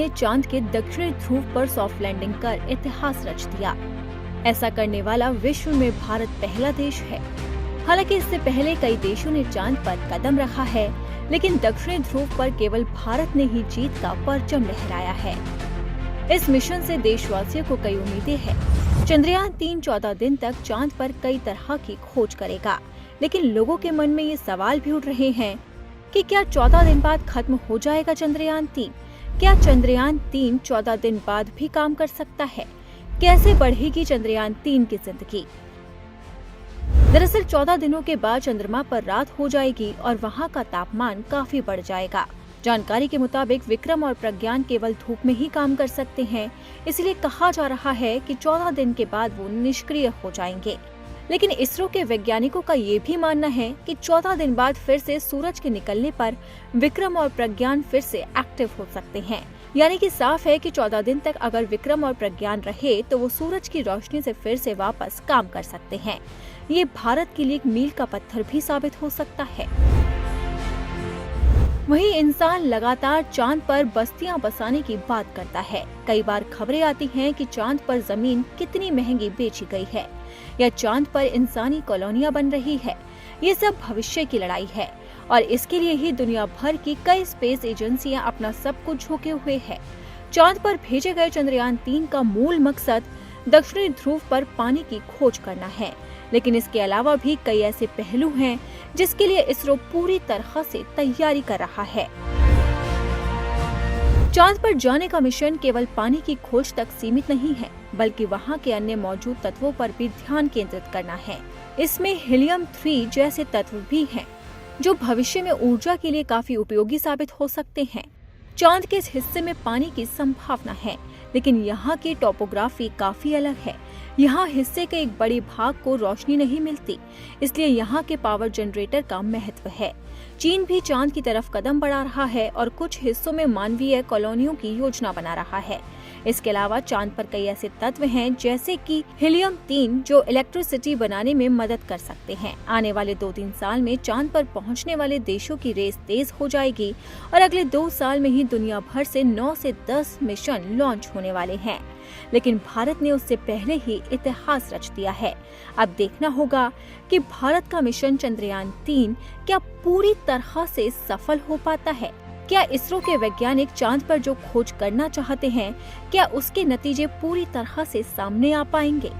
ने चांद के दक्षिणी ध्रुव पर सॉफ्ट लैंडिंग कर इतिहास रच दिया। ऐसा करने वाला विश्व में भारत पहला देश है। हालांकि इससे पहले कई देशों ने चांद पर कदम रखा है, लेकिन दक्षिणी ध्रुव पर केवल भारत ने ही जीत का परचम लहराया है। इस मिशन से देशवासियों को कई उम्मीदें हैं। चंद्रयान 3 14 दिन तक चांद पर कई तरह की खोज करेगा, लेकिन लोगों के मन में ये सवाल भी उठ रहे हैं कि क्या 14 दिन बाद खत्म हो जाएगा चंद्रयान 3? क्या चंद्रयान 3 14 दिन बाद भी काम कर सकता है? कैसे बढ़ेगी चंद्रयान 3 की जिंदगी? दरअसल 14 दिनों के बाद चंद्रमा पर रात हो जाएगी और वहां का तापमान काफी बढ़ जाएगा। जानकारी के मुताबिक विक्रम और प्रज्ञान केवल धूप में ही काम कर सकते हैं, इसलिए कहा जा रहा है कि 14 दिन के बाद वो निष्क्रिय हो जाएंगे। लेकिन इसरो के वैज्ञानिकों का ये भी मानना है कि 14 दिन बाद फिर से सूरज के निकलने पर विक्रम और प्रज्ञान फिर से एक्टिव हो सकते हैं। यानी कि साफ है कि 14 दिन तक अगर विक्रम और प्रज्ञान रहे तो वो सूरज की रोशनी से फिर से वापस काम कर सकते हैं। ये भारत के लिए एक मील का पत्थर भी साबित हो सकता है। वहीं इंसान लगातार चांद पर बस्तियां बसाने की बात करता है। कई बार खबरें आती हैं कि चांद पर जमीन कितनी महंगी बेची गई है या चांद पर इंसानी कॉलोनियां बन रही है। ये सब भविष्य की लड़ाई है और इसके लिए ही दुनिया भर की कई स्पेस एजेंसियां अपना सब कुछ झोंके हुए हैं। चांद पर भेजे गए चंद्रयान 3 का मूल मकसद दक्षिणी ध्रुव पर पानी की खोज करना है, लेकिन इसके अलावा भी कई ऐसे पहलू हैं जिसके लिए इसरो पूरी तरह से तैयारी कर रहा है। चांद पर जाने का मिशन केवल पानी की खोज तक सीमित नहीं है, बल्कि वहां के अन्य मौजूद तत्वों पर भी ध्यान केंद्रित करना है। इसमें हीलियम 3 जैसे तत्व भी हैं, जो भविष्य में ऊर्जा के लिए काफी उपयोगी साबित हो सकते हैं। चांद के इस हिस्से में पानी की संभावना है, लेकिन यहाँ की टोपोग्राफी काफी अलग है। यहाँ हिस्से के एक बड़े भाग को रोशनी नहीं मिलती, इसलिए यहाँ के पावर जनरेटर का महत्व है। चीन भी चांद की तरफ कदम बढ़ा रहा है और कुछ हिस्सों में मानवीय कॉलोनियों की योजना बना रहा है। इसके अलावा चांद पर कई ऐसे तत्व हैं जैसे कि हीलियम 3 जो इलेक्ट्रिसिटी बनाने में मदद कर सकते हैं। आने वाले 2-3 साल में चांद पर पहुंचने वाले देशों की रेस तेज हो जाएगी और अगले 2 साल में ही दुनिया भर से 9 से 10 मिशन लॉन्च होने वाले हैं। लेकिन भारत ने उससे पहले ही इतिहास रच दिया है। अब देखना होगा कि भारत का मिशन चंद्रयान 3 क्या पूरी तरह से सफल हो पाता है। क्या इसरो के वैज्ञानिक चांद पर जो खोज करना चाहते हैं, क्या उसके नतीजे पूरी तरह से सामने आ पाएंगे?